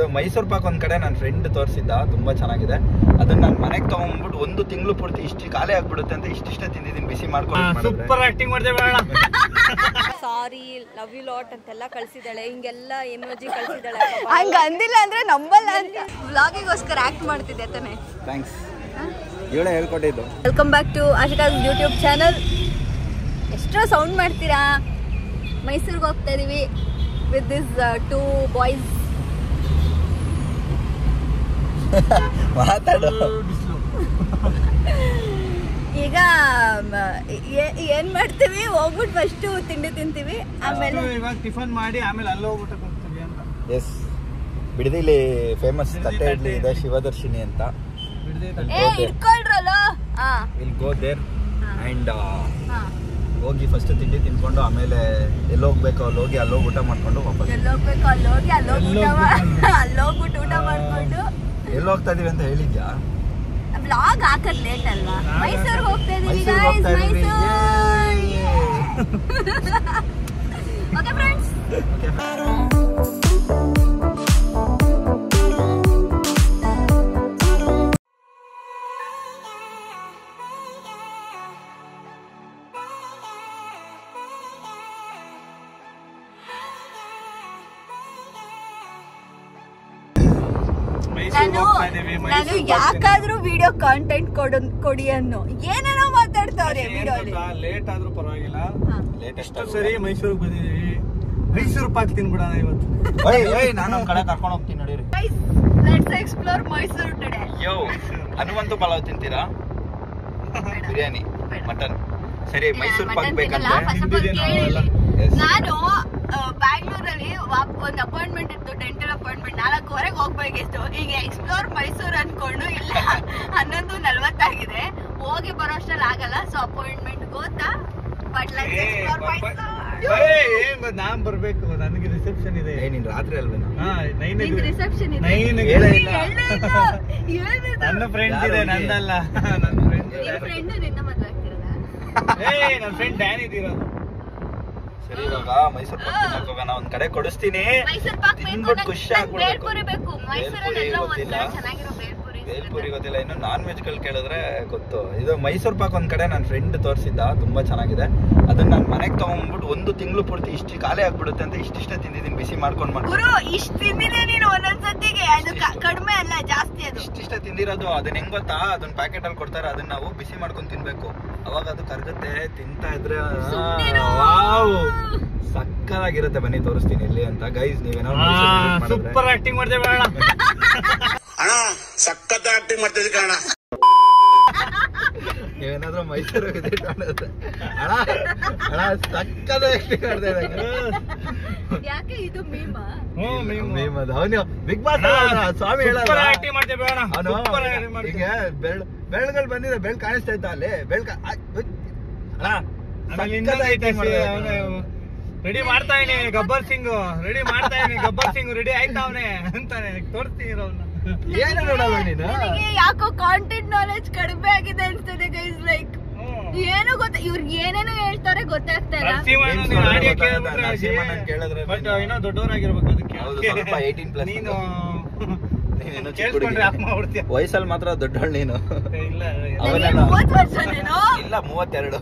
ಇದು ಮೈಸೂರು ಪಾಕ್ ಒಂದ್ ಕಡೆ ನನ್ನ ಫ್ರೆಂಡ್ ತೋರಿಸಿದ್ದ, ತುಂಬಾ ಚೆನ್ನಾಗಿದೆ. ಅದನ್ನ ನಾನು ಮನೆಗೆ ತಗೊಂಡ್ಬಿಟ್ಟು 1 ತಿಂಗಳು ಪೂರ್ತಿ ಇಷ್ಟು ಖಾಲಿ ಆಗ್ಬಿಡುತ್ತೆ ಅಂತ ಇಷ್ಟಿಷ್ಟೇ ತಿಂದಿದ್ದೀನಿ ಬಿಸಿ ಮಾಡ್ಕೊಂಡು. ಸೂಪರ್ ಆಕ್ಟಿಂಗ್ ಮಾಡ್ತೇವೆ. ಸಾರಿ, ಲವ್ ಯು ಲಾಟ್ ಅಂತೆಲ್ಲ ಕಳ್ಸಿದಾಳೆ, ಹಿಂಗೆಲ್ಲ ಎಮೋಜಿ ಕಳ್ಸಿದಾಳೆ. ಹಂಗ ಅಂದಿಲ್ಲ ಅಂದ್ರೆ ನಂಬಲ್ಲ ಅಂತ ವ್ಲಾಗಿಗೋಸ್ಕರ ಆಕ್ಟ್ ಮಾಡ್ತಿದ್ದೆ ತಾನೆ. ಥ್ಯಾಂಕ್ಸ್, ಇವಳೇ ಹೇಳ್ಕೊಟ್ಟಿದ್ದು. Welcome back to Ashika's YouTube channel. ಎಷ್ಟೋ ಸೌಂಡ್ ಮಾಡ್ತೀರಾ. ಮೈಸೂರಿಗೆ ಹೋಗ್ತಾ ಇದೀವಿ ವಿತ್ ದಿಸ್ 2 ಬಾಯ್ಸ್. ಮಾತಾಡು. ಈಗ ಏನ್ ಮಾಡ್ತೀವಿ, ಹೋಗ್ಬಿಟ್ಟು ಫಸ್ಟ್ ತಿಂಡಿ ತಿಂತೀವಿ, ಆಮೇಲೆ ಇವಾಗ ಟಿಫನ್ ಮಾಡಿ ಆಮೇಲೆ ಅಲ್ಲಿ ಹೋಗ್ಬಿಟ್ಟು ಹೋಗ್ತೀವಿ ಅಂತ. ಎಸ್, ಬಿಡದಿಲಿ ಫೇಮಸ್ ತಟ್ಟೆ ಇಡ್ಲಿ ಇದೆ, ಶಿವದರ್ಶಿನಿ ಅಂತ. ಇಟ್ಕೊಳ್ರಲ್ಲ. ವಿಲ್ ಗೋ ದೇರ್ ಅಂಡ್ ಹೋಗಿ ಫಸ್ಟ್ ತಿಂಡಿ ತಿನ್ಕೊಂಡು ಆಮೇಲೆ ಎಲ್ಲಿ ಹೋಗ್ಬೇಕು ಅಲ್ಲಿ ಹೋಗಿ ಅಲ್ಲೋಗಿ ಊಟ ಮಾಡ್ಕೊಂಡು ವಾಪಸ್. ಎಲ್ಲೋಗ್ಬೇಕು ಅಲ್ಲೋಗಿ ಅಲ್ಲೋಗ್ಬಿಟ್ಟು ಊಟ ಮಾಡ್ಕೊಂಡು. ಎಲ್ಲಿ ಹೋಗ್ತಾ ಇದೀವಿ ಅಂತ ಹೇಳಿದ್ಯಾ? ಬ್ಲಾಗ್ ಹಾಕದ್ ಲೇಟ್ ಅಲ್ವಾ? ಮೈಸೂರಿಗೆ ಹೋಗ್ತಾ ಇದೀವಿ. Okay friends. ನಾನು ಯಾಕಾದ್ರೂ ವಿಡಿಯೋ ಕಾಂಟೆಂಟ್ ಕೊಡಿ ಅನ್ನೋ ಏನೇನೋ ಮಾತಾಡ್ತಾವ್ರೆ ವಿಡಿಯೋಲಿ. ಲೇಟ್ ಆದ್ರೂ ಪರವಾಗಿಲ್ಲ, ಎಷ್ಟು ಸರಿ ಮೈಸೂರಿಗೆ ಬಂದಿದೀವಿ. ಮೈಸೂರು ಪಾಕ್ ತಿನ್ಬಿಡೋಣ ಇವತ್ತು. ನಾನು ಒಂದ್ ಕಡೆ ಕರ್ಕೊಂಡು ಹೋಗ್ತೀನಿ ನೋಡಿರಿ. Let's explore Mysuru today. Yo, Hanumanthu pulao ತಿಂತೀರಾ? ಬಿರಿಯಾನಿ, ಮಟನ್. ಸರಿ, ಮೈಸೂರು ಪಾಕ್ ಬೇಕಂತ ನಾನು ಬ್ಯಾಂಗ್ಳೂರಲ್ಲಿ ಒಂದು ಅಪಾಯಿಂಟ್ಮೆಂಟ್ ಇತ್ತು, ಡೆಂಟಲ್ ಅಪಾಯಿಂಟ್ಮೆಂಟ್. 4:15 ಹೋಗ್ಬೇಕಿತ್ತು. ಈಗ ಎಕ್ಸ್ಪ್ಲೋರ್ ಮೈಸೂರು ಅನ್ಕೊಂಡು ಇಲ್ಲ 11:40 ಆಗಿದೆ. ಹೋಗಿ ಬರೋಷ್ಟರಲ್ಲಿ ಆಗಲ್ಲ. ಸೊ ಅಪಾಯಿಂಟ್ಮೆಂಟ್ ಗೊತ್ತಾ, ಬಟ್ ಲೈಕ್ ಎಕ್ಸ್ಪ್ಲೋರ್ ಮೈಸೂರು. ನಾನ್ ಬರ್ಬೇಕು, ನನಗೆ ರಿಸೆಪ್ಷನ್ ಇದೆ. ನೀನ್ ರಾತ್ರಿ ಅಲ್ವೇನಾ? ರಿಸೆಪ್ಷನ್ ಇದೆ. ನನ್ನ ಫ್ರೆಂಡ್ಸ್ ಇದೆ, ನಂದಲ್ಲ. ನನ್ನ ಫ್ರೆಂಡ್ ನಿನ್ನ ಮದ್ವೆ ಆಗ್ತಿರೋದ? ನನ್ನ ಫ್ರೆಂಡ್ ಡ್ಯಾನ್ ಇದ್ದೀರೋದು. ಸರಿ, ಇವಾಗ ಮೈಸೂರು ಪಾಕ್ ತಿನ್ನಕ್ ಹೋಗೋಣ. ಒಂದ್ ಕಡೆ ಕೊಡಿಸ್ತೀನಿ, ಮೈಸೂರು ಪಾಕ್ ತಿನ್ಬಿಟ್ಟು ಖುಷಿ ಆಗ್ಬಿಡ್ಬೇಕು. ಬೇಲ್ಪುರಿ ಬೇಕು. ಮೈಸೂರಲ್ಲಿ ಎಲ್ಲ ಒಂದ್ ಕಡೆ ಚೆನ್ನಾಗಿರೋ ಬೇಲ್ಪುರಿ ಗೊತ್ತಿಲ್ಲ. ಇನ್ನು ನಾನ್ ವೆಜ್ ಗಳು ಕೇಳಿದ್ರೆ ಗೊತ್ತು. ಇದು ಮೈಸೂರು ಪಾಕ್ ಒಂದ್ ಕಡೆ ನನ್ನ ಫ್ರೆಂಡ್ ತೋರಿಸಿದ್ದ, ತುಂಬಾ ಚೆನ್ನಾಗಿದೆ. ಅದನ್ನ ನಾನು ಮನೆಗೆ ತಗೊಂಡ್ಬಿಟ್ಟು 1 ತಿಂಗಳು ಪೂರ್ತಿ ಇಷ್ಟು ಖಾಲಿ ಆಗ್ಬಿಡುತ್ತೆ ಅಂತ ಇಷ್ಟಿಷ್ಟೇ ತಿಂದಿದ್ದೀನಿ ಬಿಸಿ ಮಾಡ್ಕೊಂಡು. ಗುರು, ಇಷ್ಟು ತಿಂದಿದೆ ನೀನು ಒಂದೊಂದ್ಸತಿಗೆ. ಅದು ಕಡಿಮೆ ಅಲ್ಲ, ಜಾಸ್ತಿ. ಅದು ಇಷ್ಟಿಷ್ಟೇ ತಿಂದಿರೋದು. ಅದನ್ನ ಹೆಂಗ್ ಗೊತ್ತಾ, ಅದನ್ನ ಪ್ಯಾಕೆಟ್ ಅಲ್ಲಿ ಕೊಡ್ತಾರೆ, ಅದನ್ನ ನಾವು ಬಿಸಿ ಮಾಡ್ಕೊಂಡು ತಿನ್ಬೇಕು. ಅವಾಗ ಅದು ಕರಗುತ್ತೆ. ತಿಂತಾ ಇದ್ರೆ ವಾವ್, ಸಕ್ಕತ್ತಾಗಿರುತ್ತೆ. ಬನ್ನಿ ತೋರಿಸ್ತೀನಿ ಎಲ್ಲಿ ಅಂತ. ಗೈಸ್, ನೀವೇನಾದ್ರು ಸೂಪರ್ ಆಕ್ಟಿಂಗ್ ಮಾಡ್ತೇವೆ ಅಣ್ಣ, ಸಖತ್ ಆಕ್ಟಿಂಗ್ ಮಾಡ್ತಿದ್ದೆ ಕಣ. ನೀವೇನಾದ್ರೂ ಮೈಸೂರು ವಿಸಿಟ್ ಮಾಡಿದ್ರೆ ಅಣ್ಣ ಸಕ್ಕದ ಆಕ್ಟಿಂಗ್ ಮಾಡ್ತಾ ಇದ್ದಂಗೆ. ಯಾಕೆ ಇದು ಮೀಮಾ? ಅವನು ಬಿಗ್ ಬಾಸ್ ಸ್ವಾಮಿ ಹೇಳಲ್ಲ, ಆಕ್ಟಿಂಗ್ ಮಾಡ್ತೇವೆ ಅಣ್ಣ. ಈಗ ಬೆಳ್ಗಳು ಬಂದಿದೆ, ಬೆಳ್ ಕಾಣಿಸ್ತಾ ಇದ್ದ ಅಲ್ಲಿ. ರೆಡಿ ಮಾಡ್ತಾ ಇದೀನಿ ಗಬ್ಬರ್ ಸಿಂಗ್, ರೆಡಿ ಮಾಡ್ತಾ ಇದೀನಿ ಗಬ್ಬರ್ ಸಿಂಗ್, ರೆಡಿ ಆಯ್ತಾ ಅವನೇ ಅಂತಾನೆ. ತೋರಿಸ್ತೀನಿ ಏನು ನೋಡಲ್ಲ ನೀನು. ಯಾಕೋ ಕಾಂಟೆಂಟ್ ನಾಲೆಜ್ ಕಡಿಮೆ ಆಗಿದೆ ಅನ್ಸ್ತದೆ ಗೈಸ್. ಲೈಕ್ ಏನು ಗೊತ್ತ, ಇವ್ರಿಗೆ ಏನೇನು ಹೇಳ್ತಾರೆ ಗೊತ್ತಾಗ್ತಾ ಇಲ್ಲ. ಬಟ್ ಏನೋ ದೊಡ್ಡವರಾಗಿರ್ಬೇಕು ಅದಕ್ಕೆ. ಸ್ವಲ್ಪ 18+ ನೀನು ವಯಸ್ಸಲ್ಲಿ ಮಾತ್ರ ದೊಡ್ಡವಳು ನೀನು. ಇಲ್ಲ, 30 ವರ್ಷನೇನೋ? ಇಲ್ಲ, 32.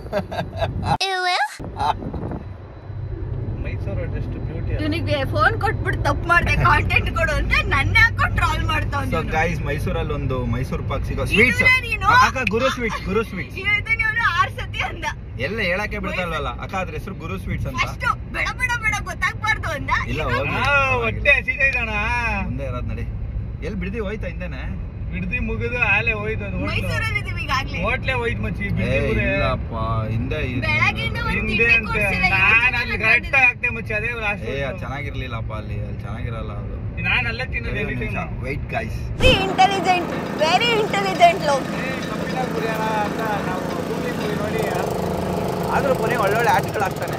ಮೈಸೂರು ಎಷ್ಟು ಬ್ಯೂಟಿ. ಇವನಿಗೆ ಫೋನ್ ಕೊಟ್ಬಿಟ್ಟು ತಪ್ಪು ಮಾಡಿದೆ, ಕಾಂಟೆಂಟ್ ಕೊಡು ಅಂತ ನನ್ನ ಹಾಕೊಂಡು ಟ್ರಾಲ್ ಮಾಡ್ತಾವ್ನೆ. ಸೊ ಗೈಸ್, ಮೈಸೂರಲ್ಲಿ ಒಂದು ಮೈಸೂರು ಪಾಕ್ ಸಿಗೋ ಸ್ವೀಟ್ಸ್. ಗುರು ಸ್ವೀಟ್ಸ್, ಗುರು ಸ್ವೀಟ್ಸ್. ಇವನು 6 ಸತಿ ಅಂದ. ಎಲ್ಲ ಹೇಳಕ್ಕೆ ಬಿಡ್ತಲ್ವಲ್ಲ ಅಕ್ಕ, ಅದ್ರ ಹೆಸರು ಗುರು ಸ್ವೀಟ್ಸ್ ಅಂತ. ಅಷ್ಟು ಬೇಡ ಬೇಡ ಬೇಡ ಗೊತ್ತಾಗ್ಬಾರ್ದು ಅಂದ. ಇಲ್ಲ, ಹೋಗಿ ಹೊಟ್ಟೆ ಹಸಿತಾ ಇದ್ದಾನ. ಮುಂದೆ ಇರೋದ್ ನಡಿ. ಎಲ್ಲಿ ಬಿಡ್ದಿ ಹೋಯ್ತಾ ಹಿಂದೆನೆ? ಬಿಡ್ದಿ ಮುಗಿದು ಆಲೆ ಹೋಯ್ತು. ಮೈಸೂರಲ್ಲಿ ಇದೀವಿ ಈಗಾಗ್ಲೇ. ಹೋಟ್ಲೆ ಹೋಯ್ತು ಮಚ್ಚಿ. ಇಲ್ಲಪ್ಪ, ಹಿಂದೆ ಬೆಳಗಿಂದ ಒಂದು ಹಿಂದೆ ತಿಂಡಿ ಅಂತ ಕೊಡ್ಸಿಲ್ಲ. ನಾನು ಅಲ್ಲಿ ಕರೆಕ್ಟ್ ಆಗ್ತೇ ಮಚ್ಚಿ. ಅದೇ ಲಾಸ್ಟ್. ಚೆನ್ನಾಗಿರ್ಲಿಲ್ಲಪ್ಪ ಅಲ್ಲಿ ಚೆನ್ನಾಗಿರಲ್ಲ ಅದು. ನಾನು ಅಲ್ಲೇ ತಿನ್ನೋದು. White guys, intelligent, very intelligent Lok. ಕಬ್ಬಿನ ಕುರಿಯೋಣ ಅಂತ ನಾವು ಮೂವಿ ನೋಡಿ. ಆದ್ರೂ ಕೊನೆ ಒಳ್ಳೊಳ್ಳೆ ಆರ್ಟ್ಗಳು ಆಗ್ತಾನೆ.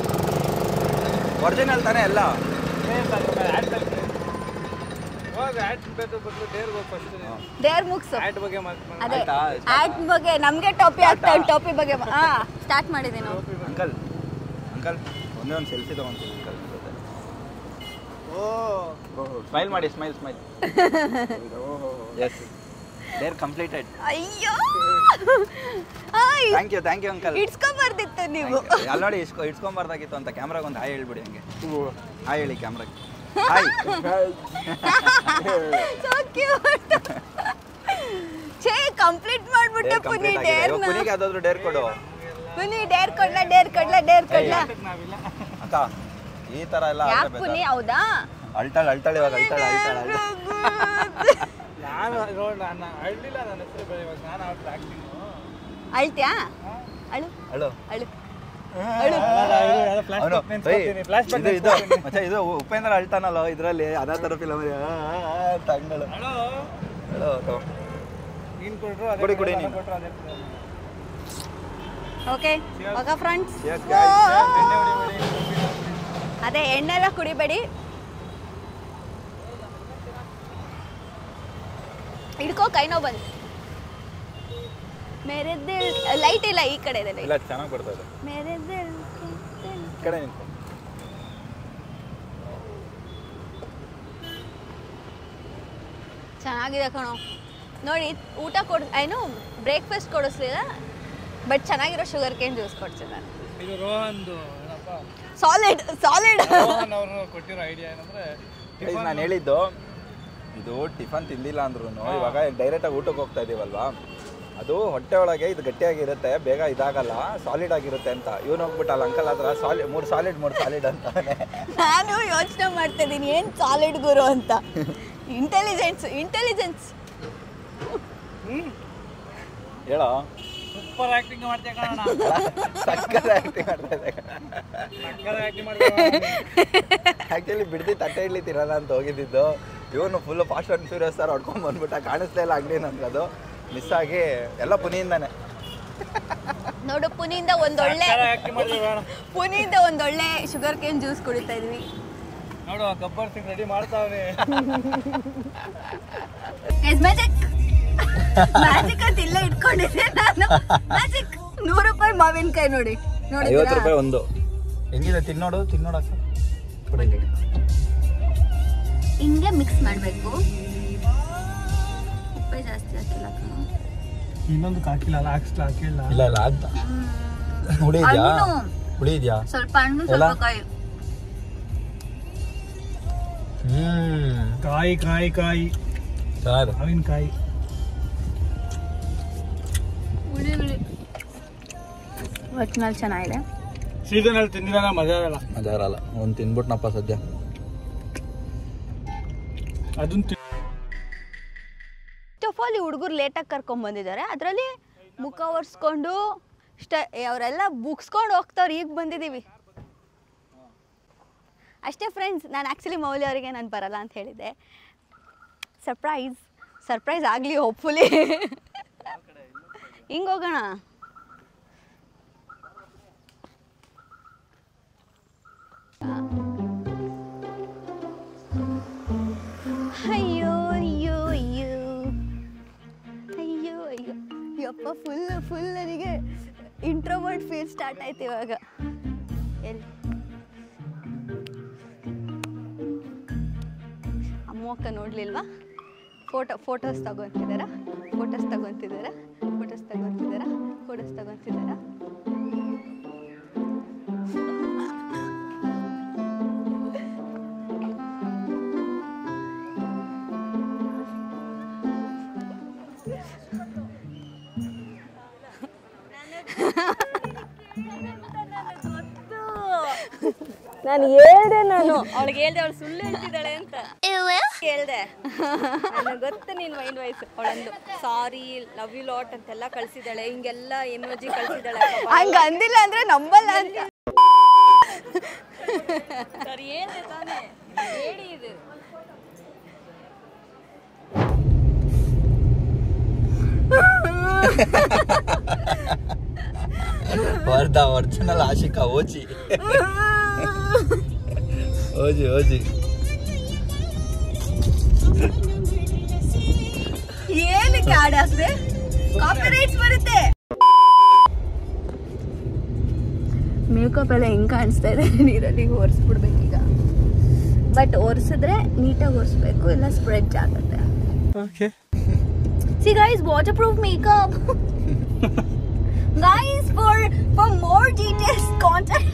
ಒರಿಜಿನಲ್ ತಾನೆ ಎಲ್ಲ. ಡೇರ್ ಮುಗ್ಸು. ಅದೇ ಆಡ್ ಬಗ್ಗೆ ನಮ್ಗೆ ಟಾಪಿ ಆಗ್ತಾ ಉಂಟು. ಟಾಪಿ ಬಗ್ಗೆ ಸ್ಟಾರ್ಟ್ ಮಾಡಿದೆ ನಾವು. ಅಂಕಲ್ ಒಂದೇ ಒಂದು ಸೆಲ್ಫಿ ತಗೊಂತೀವಿ ಅಂಕಲ್. ಸ್ಮೈಲ್ ಮಾಡಿ, ಸ್ಮೈಲ್. Yes, there completed. ಅಯ್ಯೋ ಥ್ಯಾಂಕ್ ಯು ಅಂಕಲ್. ಇಡ್ಸ್ಕೊಂಬರ್ದಿತ್ತು ನೀವು. ಅಲ್ಲಿ ನೋಡಿ, ಇಡ್ಸ್ಕೊಂಬಾರ್ದಾಗಿತ್ತು ಅಂತ. ಕ್ಯಾಮ್ರಾಗ ಒಂದು ಹಾಯ್ ಹೇಳ್ಬಿಡಿ ಹಂಗೆ. ಹಾಯ್ ಹೇಳಿ ಕ್ಯಾಮ್ರಾಗೆ. ಹಾಯ್. So cute. ಛೇ, ಕಂಪ್ಲೀಟ್ ಮಾಡ್ಬಿಟ್ಟೆ ಪುನಿ ಡೇರ್. ಪುನಿಗೆ ಯಾವ್ದಾದ್ರು ಡೇರ್ ಕೊಡು. ಪುನಿ ಡೇರ್ ಕೊಡ್ಲಾ. ಅಕ್ಕ ಈ ತರ ಎಲ್ಲ ಯಾಕೆ ಪುನಿ? ಹೌದಾ? ಅಳ್ತಾಳೆ ಇವಾಗ. ನಾನು ನೋಡ ಅಳ್ಳಿಲ್ಲ, ನನ್ನ ಹೆಸರು ಬೇರೆ. ಇವಾಗ ನಾನು ಆಕ್ಟಿಂಗ್. ಅಳ್ತ್ಯಾ? ಅಳು. ಇದು ಉಪೇಂದ್ರ ಅಳ್ತಾನಲ್ಲ ಇದ್ರಲ್ಲಿ, ಅದೇ ತರ ಫಿಲಮ್. ನೀನ್ ಕೊಟ್ರು ಕುಡಿ ನೀನು. ಓಕೆ ಓಕೆ ಫ್ರೆಂಡ್ಸ್, ಅದೇ ಎಣ್ಣೆಲ್ಲ ಕುಡಿಬೇಡಿ. ಹಿಡ್ಕೋ, ಕೈ ನೋವು ಬಂದು. ಮೇರೆ ದಿಲ್ ಲೈಟ್ ಇಲ್ಲ ಈ ಕಡೆ ಇದೆ. ಇಲ್ಲ, ಚೆನ್ನಾಗಿ ಬರ್ತದೆ. ಮೇರೆ ದಿಲ್ ಕಡೆ ನಿಂತು. ಚೆನ್ನಾಗಿದೆ ಕಣೋ. ನೋಡಿ, ಊಟ ಏನು ಬ್ರೇಕ್ಫಾಸ್ಟ್ ಕೊಡಿಸ್ಲಿಲ್ಲ, ಬಟ್ ಚೆನ್ನಾಗಿರೋ ಶುಗರ್ ಕೇನ್ ಜ್ಯೂಸ್ ಕೊಡ್ತೀನಿ ನಾನು. ಇದು ರೋಹನ್ದು ಏನಪ್ಪ, ಸಾಲಿಡ್. ರೋಹನ್ ಅವರು ಕೊಟ್ಟಿರೋ ಐಡಿಯಾ ಏನಂದ್ರೆ, ನಾನು ಹೇಳಿದ್ದು ಇದು ಟಿಫನ್ ತಿಂದಿಲ್ಲ ಅಂದ್ರೂ ಇವಾಗ ಡೈರೆಕ್ಟಾಗಿ ಊಟಕ್ಕೆ ಹೋಗ್ತಾ ಇದೀವಲ್ವಾ, ಅದು ಹೊಟ್ಟೆ ಒಳಗೆ ಇದು ಗಟ್ಟಿಯಾಗಿರುತ್ತೆ, ಬೇಗ ಇದಾಗಲ್ಲ, ಸಾಲಿಡ್ ಆಗಿರುತ್ತೆ ಅಂತ. ಇವನು ಹೋಗ್ಬಿಟ್ಟಲ್ಲ ಅಂಕಲ್ ಹತ್ರ ಮೂರು ಸಾಲಿಡ್ ಅಂತ. ನಾನು ಯೋಚನೆ ಮಾಡ್ತಾ ಇದ್ದೀನಿ ಏನು ಸಾಲಿಡ್ ಗುರು ಅಂತ. ಇಂಟೆಲಿಜೆನ್ಸ್ ಹೇಳೋ. ಸೂಪರ್ ಆಕ್ಟಿಂಗ್ ಮಾಡ್ತೀಯ ಕಣ. ಸಕ್ಕತ್ ಆಕ್ಟಿಂಗ್ ಮಾಡ್ತಾ ಇದ್ದೆ. ಆ್ಯಕ್ಚುಲಿ ಬಿಡ್ದಿ ತಟ್ಟೆ ಇಡ್ಲಿ ತಿನ್ನೋಣ ಅಂತ ಹೋಗಿದ್ದಿದ್ದು. ಇವನು ಫುಲ್ ಫಾಸ್ಟ್ ಆ್ಯಂಡ್ ಫ್ಯೂರಿಯಸ್ ಥರ ಹೊಡ್ಕೊಂಡು ಬಂದ್ಬಿಟ್ಟ. ಕಾಣಿಸ್ತಾ ಇಲ್ಲ ಅಂಗಡಿ ನನ್ಗದು. ಮಿಸ್ ಆಗಿ ಎಲ್ಲ ಪುನಿಯಿಂದಾನೆ. ನೋಡು, ಪುನಿಯಿಂದ ಒಂದೊಳ್ಳೆ ಶುಗರ್ ಕೇನ್ ಜ್ಯೂಸ್ ಕುಡಿತಾ ಇದೀವಿ. ನೋಡು, ಗಬ್ಬರ್ ಸಿಂಗ್ ರೆಡಿ ಮಾಡ್ತಾವನೆ. ಮ್ಯಾಜಿಕ್ ಅಂತ ಇಲ್ಲ ಇಟ್ಕೊಂಡಿದ್ದೆ ನಾನು. ಮ್ಯಾಜಿಕ್ 100 ರೂಪಾಯಿ ಮಾವಿನಕಾಯಿ ನೋಡಿ. 50 ರೂಪಾಯಿ ಒಂದು. ಹೆಂಗಿದೆ ತಿನ್ನೋಡ ಹಿಂಗೆ ಮಿಕ್ಸ್ ಮಾಡಬೇಕು. ಉಪ್ಪೇ ಜಾಸ್ತಿ ಹಾಕಿಲ್ಲ. ಇನ್ನೊಂದು ಹಾಕಿಲ್ಲ, ಹಾಕಿಲ್ಲ. ಇಲ್ಲ ಅಂತ ಹುಳಿ ಇದೆಯಾ? ಸ್ವಲ್ಪ ಹಣ್ಣು, ಸ್ವಲ್ಪ ಕಾಯಿ. ಕಾಯಿ ಚೆನ್ನಾಗಿದೆ. ಮಾವಿನಕಾಯಿ ಒಟ್ಟಿನಲ್ಲಿ ಚೆನ್ನಾಗಿದೆ. ಸೀಸನ್ ಅಲ್ಲಿ ತಿಂದಿಲ್ಲ ಮಜಾ ಇರಲ್ಲ. ಒಂದು ತಿನ್ಬಿಟ್ನಪ್ಪ ಸದ್ಯ. ಅದನ್ನ ಅಲ್ಲಿ ಹುಡುಗರು ಲೇಟಾಗಿ ಕರ್ಕೊಂಡ್ ಬಂದಿದ್ದಾರೆ. ಅದರಲ್ಲಿ ಮುಖ ಒರೆಸ್ಕೊಂಡು ಅವರೆಲ್ಲ ಬುಕ್ಸ್ಕೊಂಡು ಹೋಗ್ತಾವ್ರು. ಈಗ ಬಂದಿದ್ದೀವಿ ಅಷ್ಟೇ ಫ್ರೆಂಡ್ಸ್. ನಾನು ಆ್ಯಕ್ಚುಲಿ ಮೌಲ್ಯ ಅವರಿಗೆ ನಾನು ಬರಲ್ಲ ಅಂತ ಹೇಳಿದ್ದೆ. ಸರ್ಪ್ರೈಸ್ ಆಗಲಿ ಹೋಪ್ಫುಲಿ. ಹಿಂಗೆ ಹೋಗೋಣ. ಅಯ್ಯೋ ಯಪ್ಪ, ಫುಲ್ ನನಗೆ ಇಂಟ್ರೋವರ್ಟ್ ಫೀಲ್ ಸ್ಟಾರ್ಟ್ ಆಯ್ತು ಇವಾಗ. ಎಲ್ಲಿ ಅಕ್ಕ ನೋಡ್ಲಿಲ್ವಾ? ಫೋಟೋಸ್ ತಗೊಂತಿದ್ದಾರಾ? ನಾನು ಹೇಳ್ದೆ, ಅವಳಿಗೆ ಹೇಳ್ದೆ ಅವಳು ಸುಳ್ಳು ಹೇಳ್ತಿದ್ದಾಳೆ ಅಂತ ಹೇಳ್ದೆ. ನನಗೆ ಗೊತ್ತು ನೀನು ಮೈಂಡ್ ವಾಯ್ಸ್. ಅವಳಂದು ಸಾರಿ, ಲವ್ ಯು ಲಾಟ್ ಅಂತೆಲ್ಲ ಕಳ್ಸಿದ್ದಾಳೆ, ಹಿಂಗೆಲ್ಲ ಎಮೋಜಿ ಕಳ್ಸಿದ್ದಾಳೆ. ಹಂಗ ಅಂದಿಲ್ಲ ಅಂದ್ರೆ ನಂಬಲ್ಲ ಅಂತ. ಸರಿ ಹೇಳ್ದೆ ತಾನೇ, ಹೇಳಿ ಇದು. ವರ್ಧಾ ಒರಿಜಿನಲ್ ಆಶಿಕಾ ಓಜಿ. ಏನಕ್ಕೆ ಆಡಾಸ್ರೆ ಕಾಪಿರೈಟ್ಸ್ ಬರುತ್ತೆ. ಮೇಕಪ್ ಎಲ್ಲ ಹೆಂಗ್ ಕಾಣಿಸ್ತಾ ಇದೆ, ನೀರಲ್ಲಿ ಒರೆಸ್ಬಿಡ್ಬೇಕೀಗ. ಬಟ್ ಒರೆಸಿದ್ರೆ ನೀಟಾಗಿ ಒರೆಸ್ಬೇಕು, ಇಲ್ಲ ಸ್ಪ್ರೆಡ್ ಆಗುತ್ತೆ. See guys, waterproof makeup. Guys, for more details, contact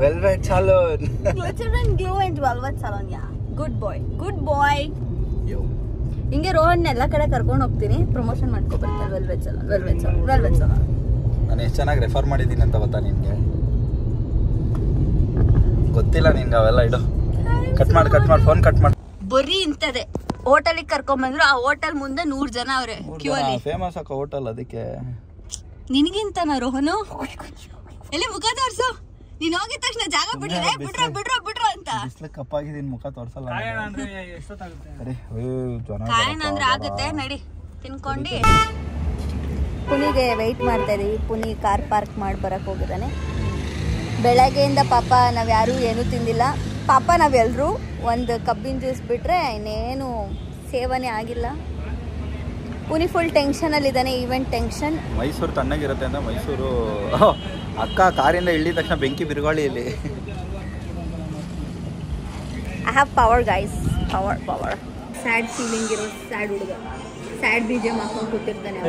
Velvet Salon. Glitter and Glow and Velvet Salon. Yeah, good boy. ಹಿಂಗೆ ರೋಹನ್ ಎಲ್ಲ ಕಡೆ ಕರ್ಕೊಂಡು ಹೋಗ್ತೀನಿ, ಪ್ರಮೋಷನ್ ಮಾಡ್ಕೊಬರ್ತಾರೆ. Velvet salon. ನಾನು ಎಷ್ಟು ಚೆನ್ನಾಗಿ ರೆಫರ್ ಮಾಡಿದ್ದೀನಿ ಅಂತ ಗೊತ್ತಾ ನಿನ್ಗೆ? ಗೊತ್ತಿಲ್ಲ ನಿನ್ಗೆ ಅವೆಲ್ಲ. ಇಡು, ಕಟ್ ಮಾಡಿ ಫೋನ್ ಕಟ್ ಮಾಡಿ. ಬರೀ ಇಂತದೆ ಹೋಟೆಲ್ ಕರ್ಕೊಂಡ್ ಬಂದ್ರು. ಆ ಹೋಟೆಲ್ ಮುಂದೆ 100 ಜನ ಅವ್ರೆ ಕ್ಯೂ ಅಲ್ಲಿ. ಫೇಮಸ್ ಆಗ ಹೋಟೆಲ್, ಅದಕ್ಕೆ ನಿನಗಿಂತ ರೂಹನು ಎಲ್ಲಿ ಮುಖ ತೋರ್ಸು. ನೀನ್ ಹೋಗಿದ ತಕ್ಷಣ ಜಾಗ ಬಿಡ್ರೆ ಬಿಡ್ರ ಅಂತ. ಕಪ್ಪಾಗಿದ್ದೀನಿ, ಮುಖ ತೋರ್ಸಲ್ಲ. ಕಾರಣ ಅಂದ್ರೆ ಆಗುತ್ತೆ. ನಡಿ ತಿನ್ಕೊಂಡು ಪುನಿಗೆ ವೆಯ್ಟ್ ಮಾಡ್ತಾ ಇದೀವಿ. ಪುನಿ ಕಾರ್ ಪಾರ್ಕ್ ಮಾಡಿ ಬರಕ್ ಹೋಗಿದ್ದಾನೆ. ಬೆಳಗ್ಗೆಯಿಂದ ಪಾಪ ನಾವ್ಯಾರು ಏನೂ ತಿಂದಿಲ್ಲ. ಪಾಪ ನಾವೆಲ್ಲರೂ ಒಂದು ಕಬ್ಬಿನ ಜ್ಯೂಸ್ ಬಿಟ್ರೆ ಇನ್ನೇನು ಸೇವನೆ ಆಗಿಲ್ಲ. ಪುನಿ ಫುಲ್ ಟೆನ್ಷನಲ್ಲಿದ್ದಾನೆ, ಈವೆಂಟ್ ಟೆನ್ಷನ್. ಮೈಸೂರು ತಣ್ಣಗಿರುತ್ತೆ ಅಂತ ಮೈಸೂರು. ಅಕ್ಕ ಕಾರಿಂದ ಇಳಿದ ತಕ್ಷಣ ಬೆಂಕಿ ಬಿರುಗಾಳಿ ಇಲ್ಲಿ. I have power guys, power. Sad feeling ಇರೋ ಸ್ಯಾಡ್ ಹುಡುಗ, ಸ್ಯಾಡ್ ಬೀಜ ಹಾಕೊಂಡು ಕೂತಿರ್ತಾನೆ.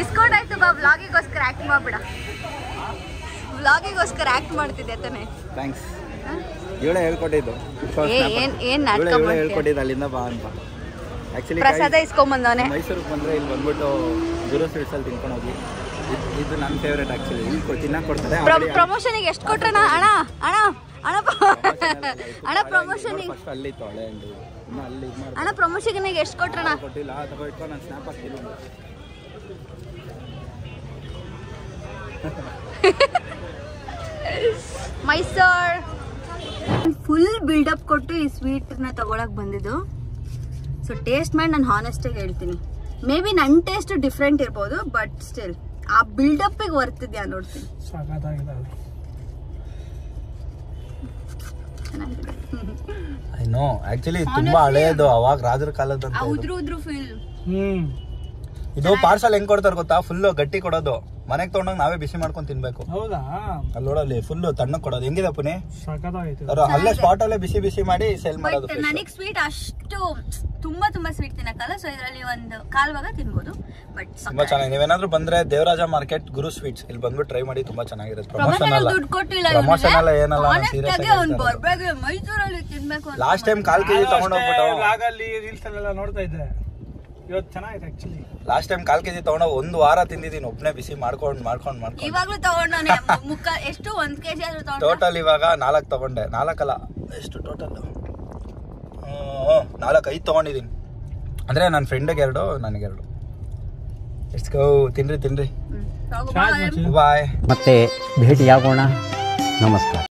ಇಸ್ಕೊಂಡಾಯ್ತು ಬಾ, ವ್ಲಾಗಿಗೋಸ್ಕರ ಆಕ್ಟ್ ಮಾಡ್ಬಿಡ. ವ್ಲಾಗಿಗೋಸ್ಕರ ಆಕ್ಟ್ ಮಾಡ್ತಿದ್ದೆ ತಾನೆ. ಥ್ಯಾಂಕ್ಸ್. ಇವಳೇ ಹೇಳ್ಕೊಟ್ಟಿದ್ದು. ಏನ್ ನಾಟಕ ಹೇಳ್ಕೊಟ್ಟಿದ್ದು ಅಲ್ಲಿಂದ ಬಾ ಅಂತ. ಆಕ್ಚುಲಿ ಪ್ರಸಾದ ಇಸ್ಕೊಂಬಂದವನೆ. ಮೈಸೂರಿಗೆ ಬಂದ್ರೆ ಇಲ್ಲಿ ಬಂದ್ಬಿಟ್ಟು ಗುರು ಸ್ವೀಟ್ಸ್ ಅಲ್ಲಿ ತಿನ್ಕೊಂಡು ಹೋಗಿ. ಇದು ನನ್ನ ಫೇವ್ರೇಟ್ ಆಕ್ಚುಲಿ. ಇಲ್ಲಿ ತಿನ್ನಕ್ಕೆ ಕೊಡ್ತಾರೆ. ಪ್ರಮೋಷನ್ಗೆ ಎಷ್ಟು ಕೊಟ್ರಣ? ಅಣ್ಣ ಪ್ರಮೋಷನ್ಗೆ ಫಸ್ಟ್ ಅಲ್ಲಿ ಇತ್ತು ಹಳೆ ಅಂಗಡಿ. ಇನ್ನು ಅಲ್ಲಿ ಇದು ಮಾಡಿ ಅಣ್ಣ ಪ್ರಮೋಷನ್ಗೆ ಎಷ್ಟು ಕೊಟ್ರಣ? ಕೊಟ್ಟಿಲ್ಲ. ತಗೋ ಇಟ್ಕೊಂಡು ನಾನು ಸ್ನ್ಯಾಪ್ ಹಾಕ್ತೀನಿ. ಮೈಸೂರ್ ಫುಲ್ ಬಿಲ್ಡಪ್ ಕೊಟ್ಟು ಈ ಸ್ವೀಟ್ನ ತಗೊಳಕ್ ಬಂದಿದ್ದು. ಸೊ ಟೇಸ್ಟ್ ಮಾಡಿ ನಾನು ಹಾನೆಸ್ಟಾಗಿ ಹೇಳ್ತೀನಿ, ಮೇ ಬಿ ನನ್ನ ಟೇಸ್ಟ್ ಡಿಫ್ರೆಂಟ್ ಇರ್ಬೋದು, ಬಟ್ ಸ್ಟಿಲ್ ಆ ಬಿಲ್ಡಪ್ಪಿಗೆ ವರ್ತಿದ್ಯಾ ನೋಡ್ತೀನಿ. ಐ ನೋ, ಆಕ್ಚುಲಿ ತುಂಬಾ ಹಳೇದು. ಅವಾಗ ರಾಜರ ಕಾಲದ ಉದ್ರು ಫೀಲ್. ಇದು ಪಾರ್ಸಲ್ ಹೆಂಗ್ ಕೊಡ್ತಾರೆ ಗೊತ್ತಾ? ಫುಲ್ ಗಟ್ಟಿ ಕೊಡೋದು. ಮನೆಗೆ ತಗೊಂಡಾಗ ನಾವೇ ಬಿಸಿ ಮಾಡ್ಕೊಂಡು ತಿನ್ಬೇಕು. ಹೌದಾ? ಅಲ್ಲಿ ನೋಡಲ್ಲಿ ಫುಲ್ ತಣ್ಣಗ್ ಕೊಡೋದು. ಹೆಂಗಿದೆ ಪುನಿ? ಅಲ್ಲೇ ಸ್ಪಾಟ್ ಅಲ್ಲೇ ಬಿಸಿ ಮಾಡಿ ಸೇಲ್ ಮಾಡೋದು. ನನಗೆ ಸ್ವೀಟ್ ಅಷ್ಟು ತುಂಬಾ ಸ್ವೀಟ್ ತಿನ್ನಕ್ಕಲ್ಲ. ಸೊ ಇದರಲ್ಲಿ ಒಂದು ಕಾಲ್ ಭಾಗ ತಿನ್ಬೋದು. ಬಟ್ ತುಂಬಾ ಚೆನ್ನಾಗಿ. ನೀವೇನಾದ್ರೂ ಬಂದ್ರೆ ದೇವರಾಜ ಮಾರ್ಕೆಟ್ ಗುರು ಸ್ವೀಟ್ಸ್ ಇಲ್ಲಿ ಬಂದ್ಬಿಟ್ಟು ಟ್ರೈ ಮಾಡಿ, ತುಂಬಾ ಚೆನ್ನಾಗಿರುತ್ತೆ. ಪ್ರಮೋಷನ್ ಅಲ್ಲ ಏನಲ್ಲ, ಮೈಸೂರಲ್ಲಿ ತಿನ್ಬೇಕು. ಲಾಸ್ಟ್ ಟೈಮ್ 1/4 kg ತಗೊಂಡೋಗ್ಬಿಟ್ಟು ರೀಲ್ಸ್ ಅಲ್ಲೆಲ್ಲ ನೋಡ್ತಾ ಇದ್ದೆ. ಇವತ್ತು ಚೆನ್ನಾಗಿದೆ ಆಕ್ಚುಲಿ. ಲಾಸ್ಟ್ ಟೈಮ್ 1/4 kg ತಗೊಂಡು 1 ವಾರ ತಿಂದಿದ್ದೀನಿ ಒಬ್ನೇ ಬಿಸಿ ಮಾಡ್ಕೊಂಡು. ಇವಾಗ್ಲೂ ತಗೊಂಡವನೆ ಎಷ್ಟು 1 kg ಆದ್ರೂ ತಗೊಂಡ. ಟೋಟಲ್ ಇವಾಗ 4 ತಗೊಂಡೆ. 4 ಅಲ್ಲ, ಎಷ್ಟು ಟೋಟಲ್? 4-5 ತಗೊಂಡಿದ್ದೀನಿ. ಅಂದ್ರೆ ನನ್ನ ಫ್ರೆಂಡ್ಗೆ 2, ನನಗೆ 2. Let's go. ತಿನ್ರಿ. ಬಾಯ್. ಮತ್ತೆ ಭೇಟಿಯಾಗೋಣ. ನಮಸ್ಕಾರ.